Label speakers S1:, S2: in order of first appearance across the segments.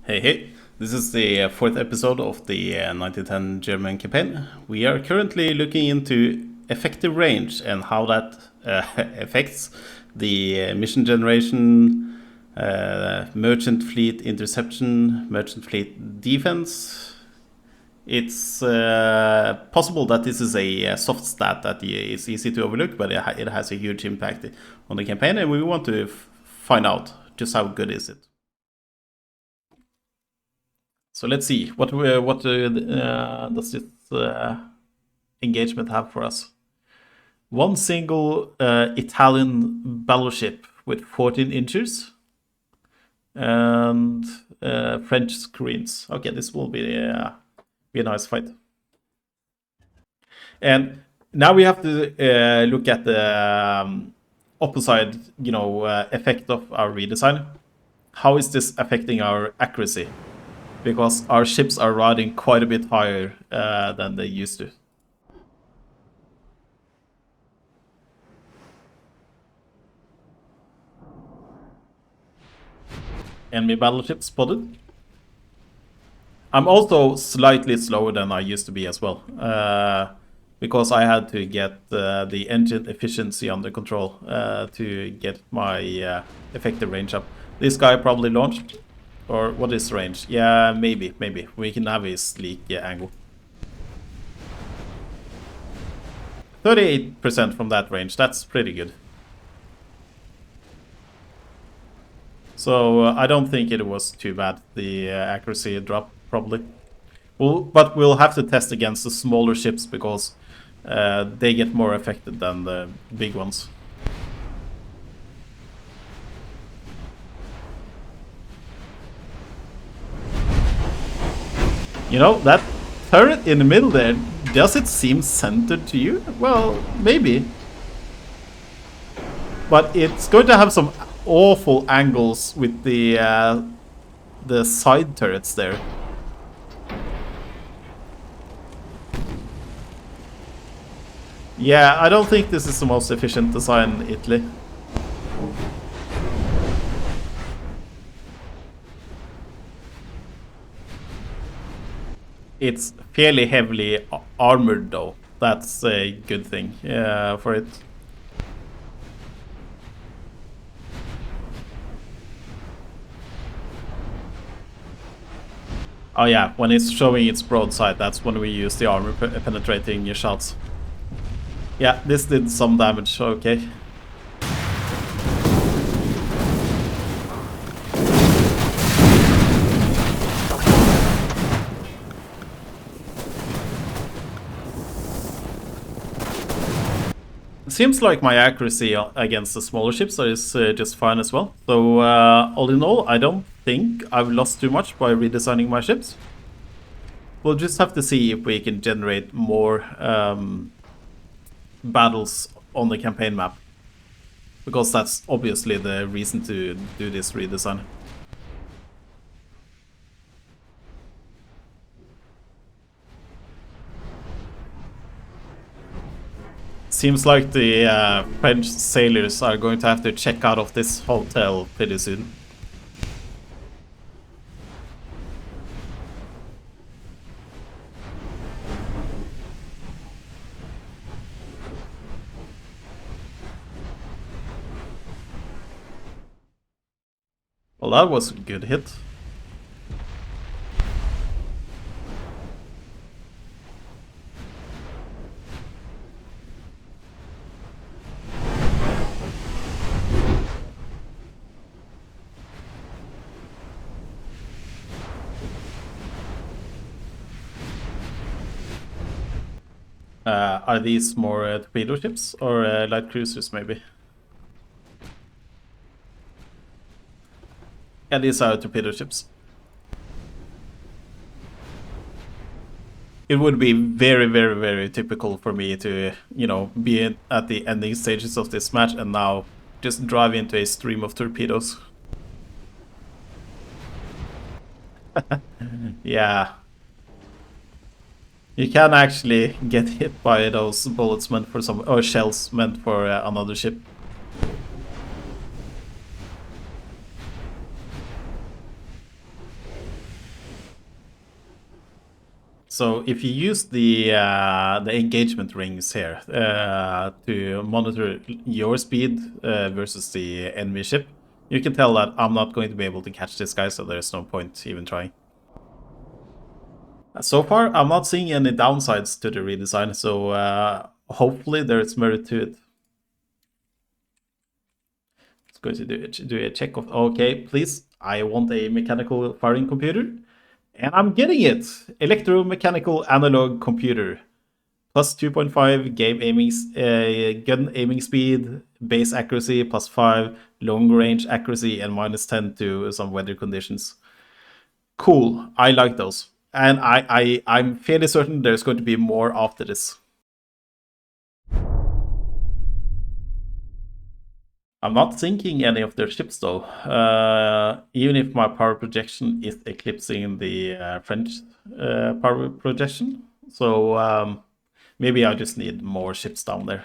S1: Hey, hey, this is the fourth episode of the 1910 German campaign. We are currently looking into effective range and how that affects the mission generation, merchant fleet interception, merchant fleet defense. It's possible that this is a soft stat that is easy to overlook, but it has a huge impact on the campaign, and we want to find out just how good is it. So let's see what does this engagement have for us. One single Italian battleship with 14 inches and French screens. Okay, this will be a nice fight. And now we have to look at the opposite, effect of our redesign. How is this affecting our accuracy? Because our ships are riding quite a bit higher than they used to. Enemy battleship spotted. I'm also slightly slower than I used to be as well, because I had to get the engine efficiency under control to get my effective range up. This guy probably launched. Or what is range? Yeah, maybe. We can have a sleek angle. 38% from that range, that's pretty good. So I don't think it was too bad, the accuracy drop, probably. But we'll have to test against the smaller ships because they get more affected than the big ones. You know, that turret in the middle there, does it seem centered to you? Well, maybe. But it's going to have some awful angles with the side turrets there. Yeah, I don't think this is the most efficient design in Italy. It's fairly heavily armored though. That's a good thing for it. Oh yeah, when it's showing its broadside, that's when we use the armor penetrating shots. Yeah, this did some damage, okay. Seems like my accuracy against the smaller ships is just fine as well. So all in all, I don't think I've lost too much by redesigning my ships. We'll just have to see if we can generate more battles on the campaign map. Because that's obviously the reason to do this redesign. Seems like the French sailors are going to have to check out of this hotel pretty soon. Well, that was a good hit. Are these more torpedo ships or light cruisers, maybe? Yeah, these are torpedo ships. It would be very typical for me to, be at the ending stages of this match and now just drive into a stream of torpedoes. Yeah. You can actually get hit by those bullets meant for some, or shells meant for another ship. So if you use the engagement rings here to monitor your speed versus the enemy ship, you can tell that I'm not going to be able to catch this guy, so there's no point even trying. So far, I'm not seeing any downsides to the redesign, so hopefully there's merit to it. It's going to do a check of, okay, please, I want a mechanical firing computer. And I'm getting it! Electromechanical analog computer. Plus 2.5 game aiming, gun aiming speed, base accuracy, plus 5, long range accuracy, and minus 10 to some weather conditions. Cool, I like those. And I'm fairly certain there's going to be more after this. I'm not sinking any of their ships though, even if my power projection is eclipsing the French power projection. So maybe I just need more ships down there.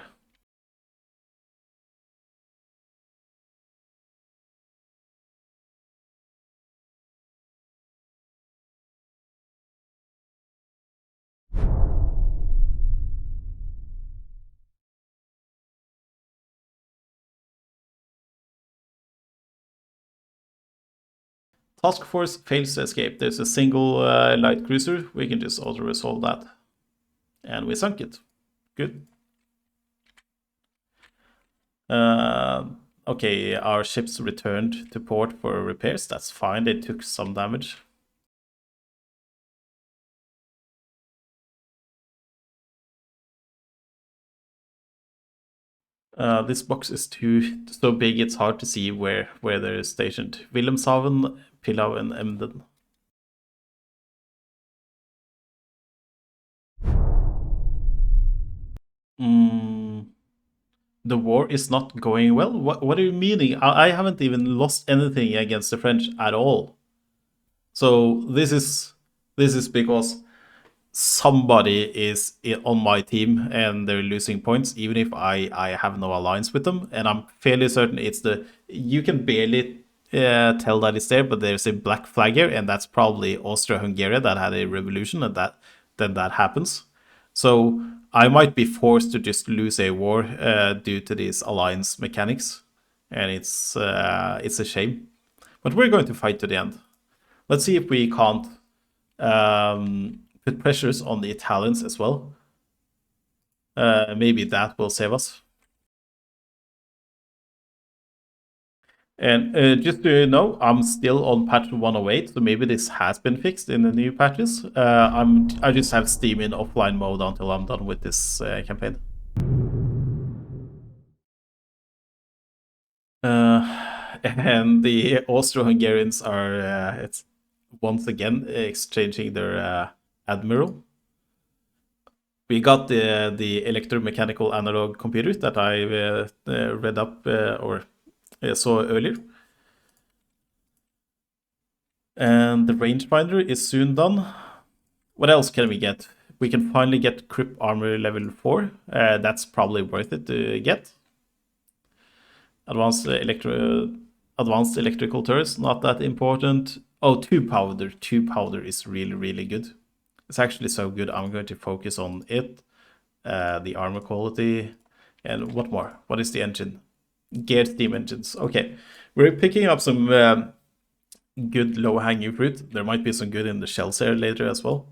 S1: Task Force fails to escape. There's a single light cruiser. We can just auto-resolve that. And we sunk it. Good. Okay, our ships returned to port for repairs. That's fine. They took some damage. This box is so big it's hard to see where they're stationed. Wilhelmshaven, Pillau, and Emden. The war is not going well? What are you meaning? I haven't even lost anything against the French at all. So this is because somebody is on my team and they're losing points, even if I have no alliance with them. And I'm fairly certain it's you can barely tell that it's there, but there's a black flag here, and that's probably Austria-Hungary that had a revolution, and then that happens. So I might be forced to just lose a war due to these alliance mechanics, and it's a shame. But we're going to fight to the end. Let's see if we can't put pressures on the Italians as well. Maybe that will save us. And just so you know, I'm still on patch 108, so maybe this has been fixed in the new patches. I just have Steam in offline mode until I'm done with this campaign. And the Austro-Hungarians are it's once again exchanging their Admiral. We got the electromechanical analog computers that I read up or saw earlier. And the rangefinder is soon done. What else can we get? We can finally get Crip Armor level 4. That's probably worth it to get. Advanced electrical turrets, not that important. Oh, 2 powder. 2 powder is really, really good. It's actually so good, I'm going to focus on it. The armor quality. And what more? What is the engine? Geared steam engines. Okay, we're picking up some good low-hanging fruit. There might be some good in the shells here later as well.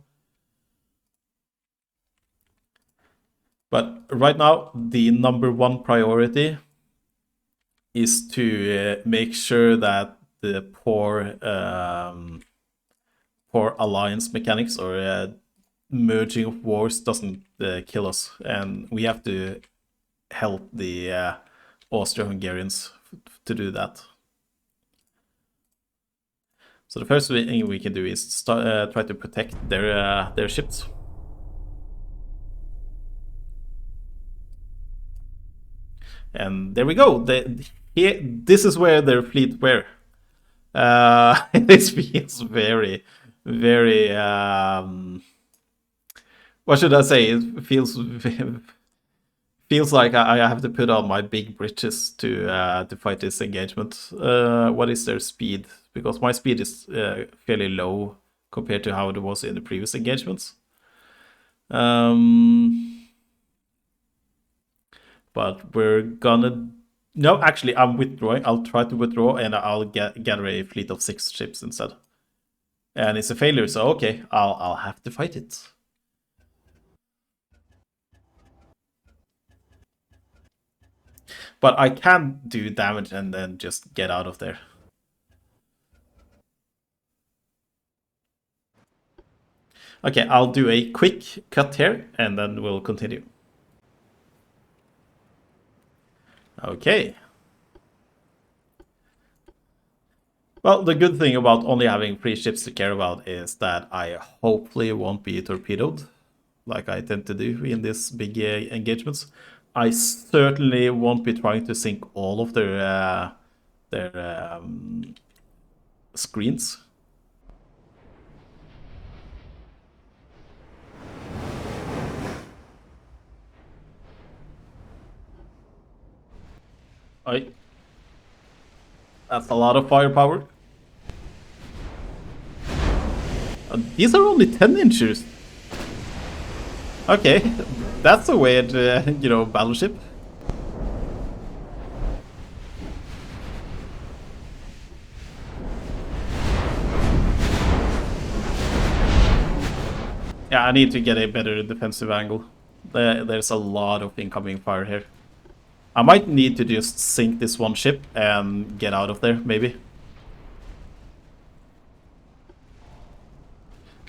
S1: But right now, the #1 priority is to make sure that the poor alliance mechanics or merging of wars doesn't kill us, and we have to help the Austro-Hungarians to do that. So the first thing we can do is try to protect their ships. And there we go. This is where their fleet were. This feels very, very. What should I say? It feels like I have to put on my big britches to fight this engagement. What is their speed? Because my speed is fairly low compared to how it was in the previous engagements. But we're gonna... No, actually, I'm withdrawing. I'll try to withdraw, and I'll gather a fleet of 6 ships instead. And it's a failure, so okay, I'll have to fight it. But I can do damage and then just get out of there. Okay, I'll do a quick cut here, and then we'll continue. Okay. Well, the good thing about only having 3 ships to care about is that I hopefully won't be torpedoed, like I tend to do in these big engagements. I certainly won't be trying to sink all of their screens. That's a lot of firepower. These are only 10 inches. Okay, that's a weird, battleship. Yeah, I need to get a better defensive angle. There's a lot of incoming fire here. I might need to just sink this one ship and get out of there, maybe.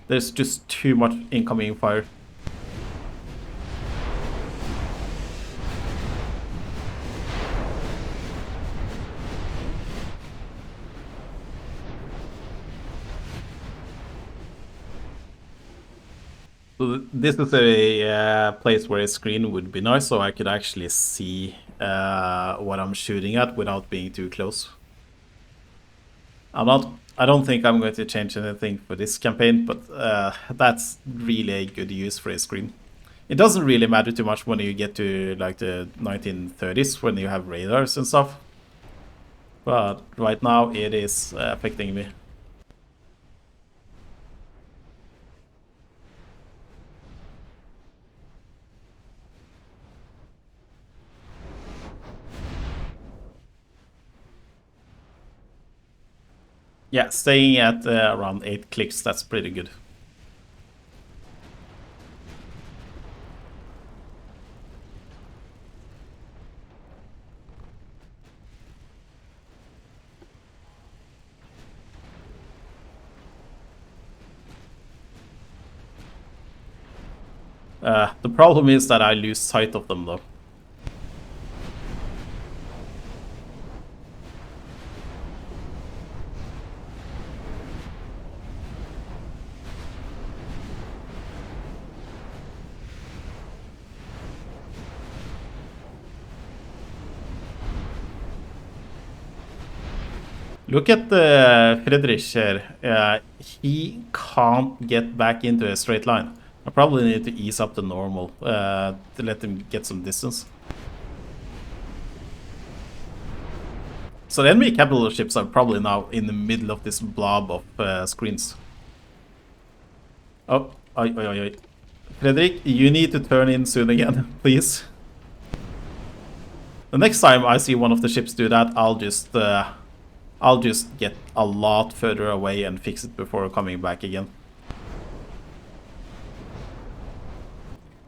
S1: There's just too much incoming fire. So this is a place where a screen would be nice, so I could actually see what I'm shooting at without being too close. I don't think I'm going to change anything for this campaign, but that's really a good use for a screen. It doesn't really matter too much when you get to like the 1930s when you have radars and stuff. But right now it is affecting me. Yeah, staying at around 8 clicks, that's pretty good. The problem is that I lose sight of them though. Look at the Friedrich here. He can't get back into a straight line. I probably need to ease up the normal to let him get some distance. So the enemy capital ships are probably now in the middle of this blob of screens. Oh, oi, oi, oi, oi. Frederick, you need to turn in soon again, please. The next time I see one of the ships do that, I'll just get a lot further away and fix it before coming back again.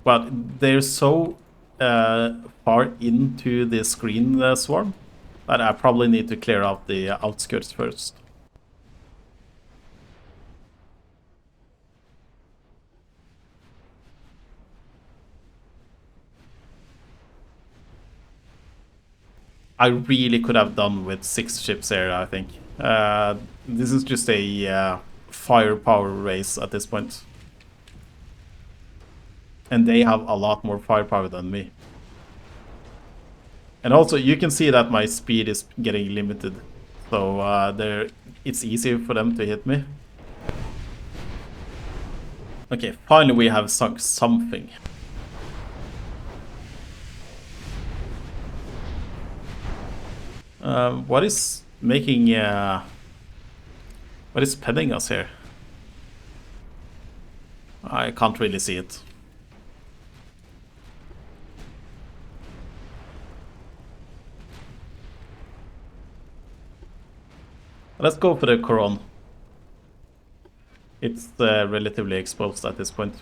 S1: But they're so far into the screen swarm that I probably need to clear out the outskirts first. I really could have done with 6 ships here, I think. This is just a firepower race at this point. And they have a lot more firepower than me. And also, you can see that my speed is getting limited. So it's easier for them to hit me. Okay, finally we have sunk something. What is making... what is penning us here? I can't really see it. Let's go for the Coron. It's relatively exposed at this point.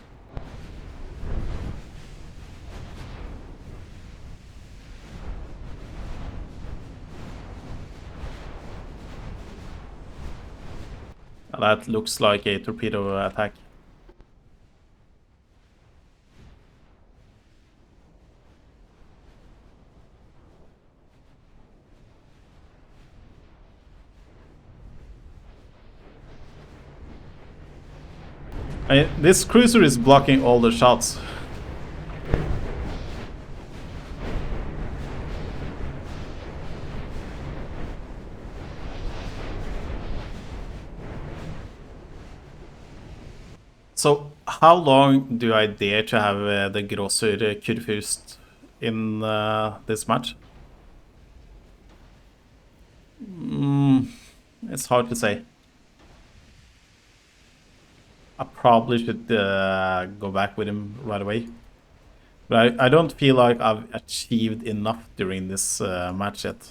S1: That looks like a torpedo attack. This cruiser is blocking all the shots. So, how long do I dare to have the Grosser Kurfürst in this match? It's hard to say. I probably should go back with him right away. But I don't feel like I've achieved enough during this match yet.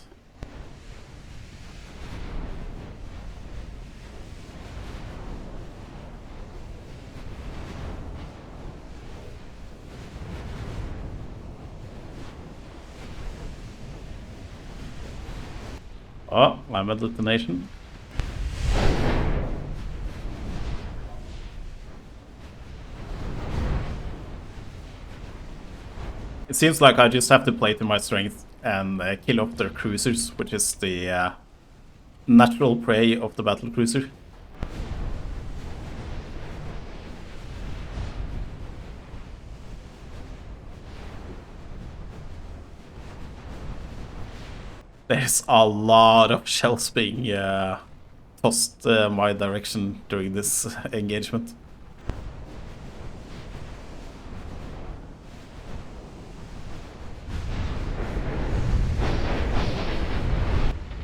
S1: Oh, I'm at detonation. It seems like I just have to play to my strength and kill off their cruisers, which is the natural prey of the battle cruiser. There's a lot of shells being tossed my direction during this engagement.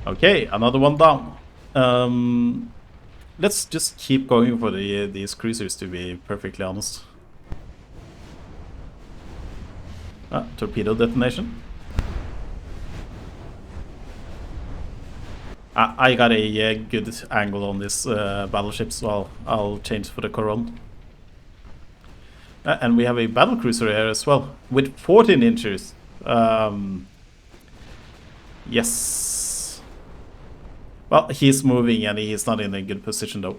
S1: Okay, another one down. Let's just keep going for these cruisers, to be perfectly honest. Torpedo detonation. I got a good angle on this battleship, so I'll change for the Coron. And we have a battle cruiser here as well, with 14 inches. Yes. Well, he's moving and he's not in a good position though.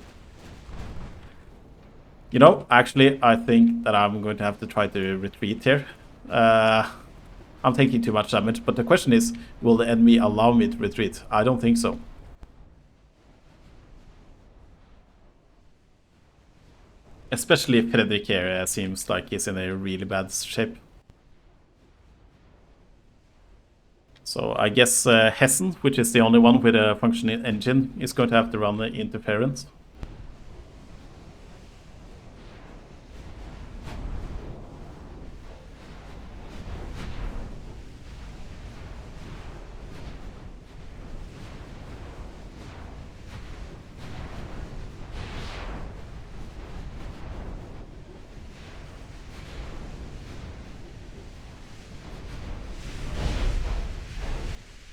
S1: You know, actually, I think that I'm going to have to try to retreat here. I'm taking too much damage, but the question is, will the enemy allow me to retreat? I don't think so. Especially if Frederick here seems like he's in a really bad shape. So I guess Hessen, which is the only one with a functioning engine, is going to have to run the interference.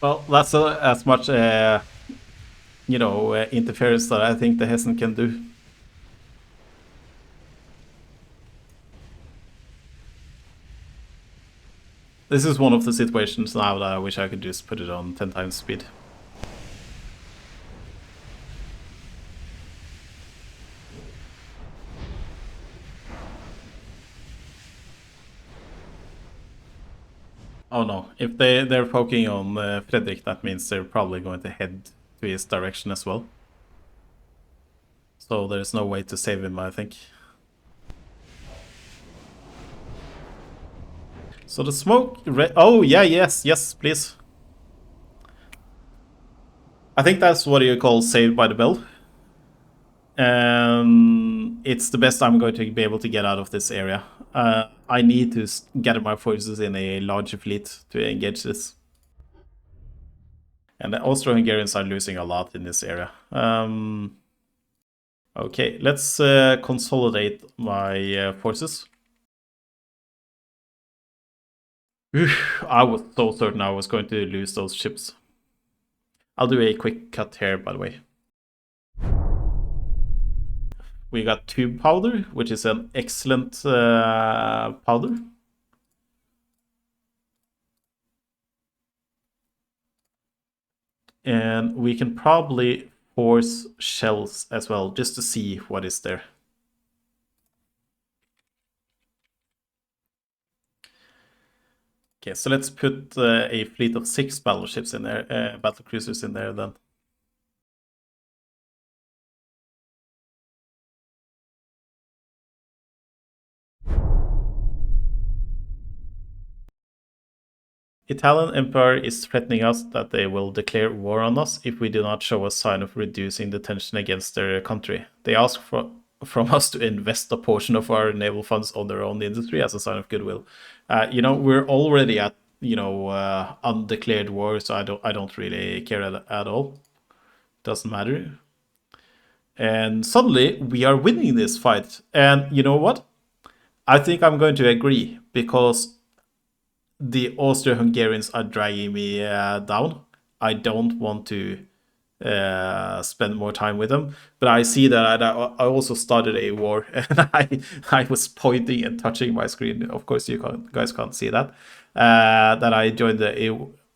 S1: Well, that's as much, you know, interference that I think the Hessen can do. This is one of the situations now that I wish I could just put it on 10 times speed. Oh no, if they're poking on Frederick, that means they're probably going to head to his direction as well. So there's no way to save him, I think. So the smoke... Oh, yeah, yes, please. I think that's what you call saved by the bell. It's the best I'm going to be able to get out of this area. I need to gather my forces in a larger fleet to engage this. And the Austro-Hungarians are losing a lot in this area. Okay, let's consolidate my forces. I was so certain I was going to lose those ships. I'll do a quick cut here, by the way. We got tube powder, which is an excellent powder. And we can probably force shells as well, just to see what is there. Okay, so let's put a fleet of 6 battleships in there, battle cruisers in there then. Italian Empire is threatening us that they will declare war on us if we do not show a sign of reducing the tension against their country. They ask from us to invest a portion of our naval funds on their own industry as a sign of goodwill. We're already at undeclared war, so I don't really care at all. Doesn't matter. And suddenly we are winning this fight. And you know what? I think I'm going to agree because the Austro-Hungarians are dragging me down. I don't want to spend more time with them, but I see that I also started a war, and I was pointing and touching my screen. Of course, guys can't see that. That I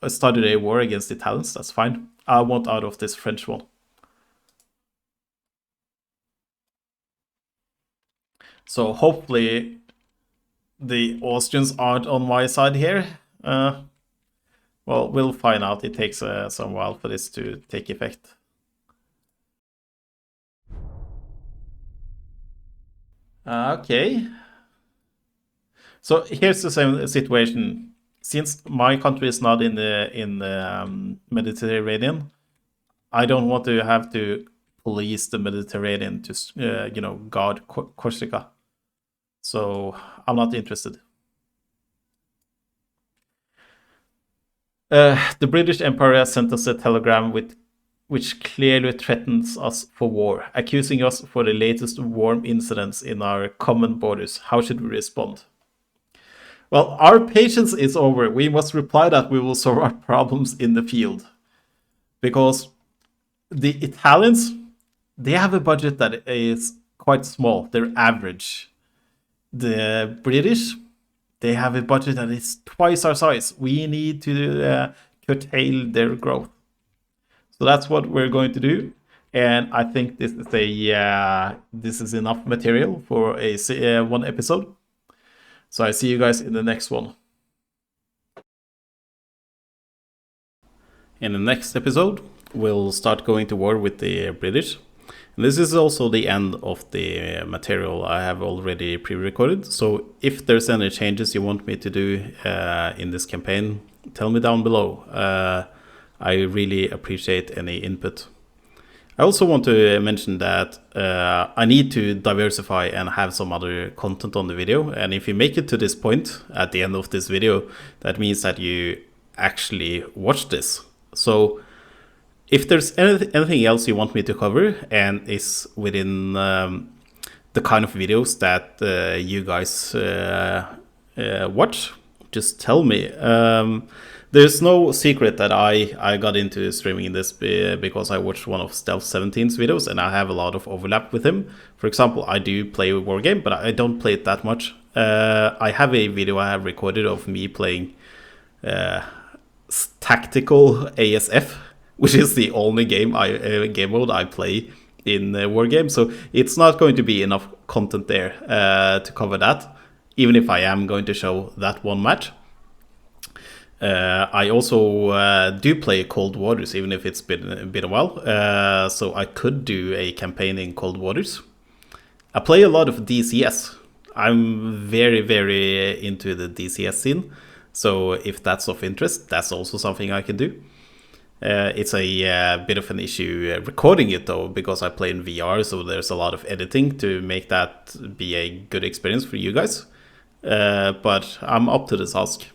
S1: started a war against the Italians. That's fine. I want out of this French one. So hopefully the Austrians aren't on my side here. Well, we'll find out. It takes some while for this to take effect. Okay. So here's the same situation. Since my country is not in the Mediterranean, I don't want to have to police the Mediterranean to guard Corsica. So I'm not interested. The British Empire has sent us a telegram which clearly threatens us for war, accusing us for the latest warm incidents in our common borders. How should we respond? Well, our patience is over. We must reply that we will solve our problems in the field. Because the Italians, they have a budget that is quite small. They're average. The British, they have a budget that is twice our size. We need to curtail their growth. So that's what we're going to do. And I think this is enough material for a one episode. So I see you guys in the next one. In the next episode, we'll start going to war with the British. And this is also the end of the material I have already pre-recorded. So if there's any changes you want me to do in this campaign, tell me down below. I really appreciate any input. I also want to mention that I need to diversify and have some other content on the video. And if you make it to this point at the end of this video, that means that you actually watched this. So if there's anything else you want me to cover and is within the kind of videos that you guys watch, just tell me. There's no secret that I got into streaming this because I watched one of Stealth 17's videos and I have a lot of overlap with him. For example, I do play a war game, but I don't play it that much. I have a video I have recorded of me playing tactical ASF, which is the only game mode I play in war games. So it's not going to be enough content there to cover that, even if I am going to show that one match. I also do play Cold Waters, even if it's been a while. So I could do a campaign in Cold Waters. I play a lot of DCS. I'm very, very into the DCS scene. So if that's of interest, that's also something I can do. It's a bit of an issue recording it though, because I play in VR, so there's a lot of editing to make that be a good experience for you guys. But I'm up to the task.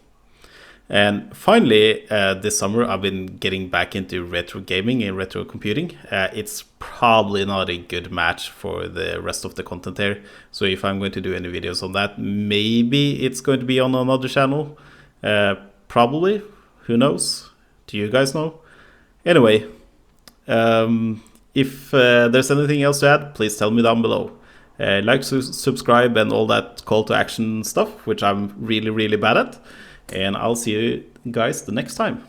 S1: And finally, this summer I've been getting back into retro gaming and retro computing. It's probably not a good match for the rest of the content here. So if I'm going to do any videos on that, maybe it's going to be on another channel. Probably. Who knows? Do you guys know? Anyway, if there's anything else to add, please tell me down below. Like, subscribe, and all that call to action stuff, which I'm really, really bad at. And I'll see you guys the next time.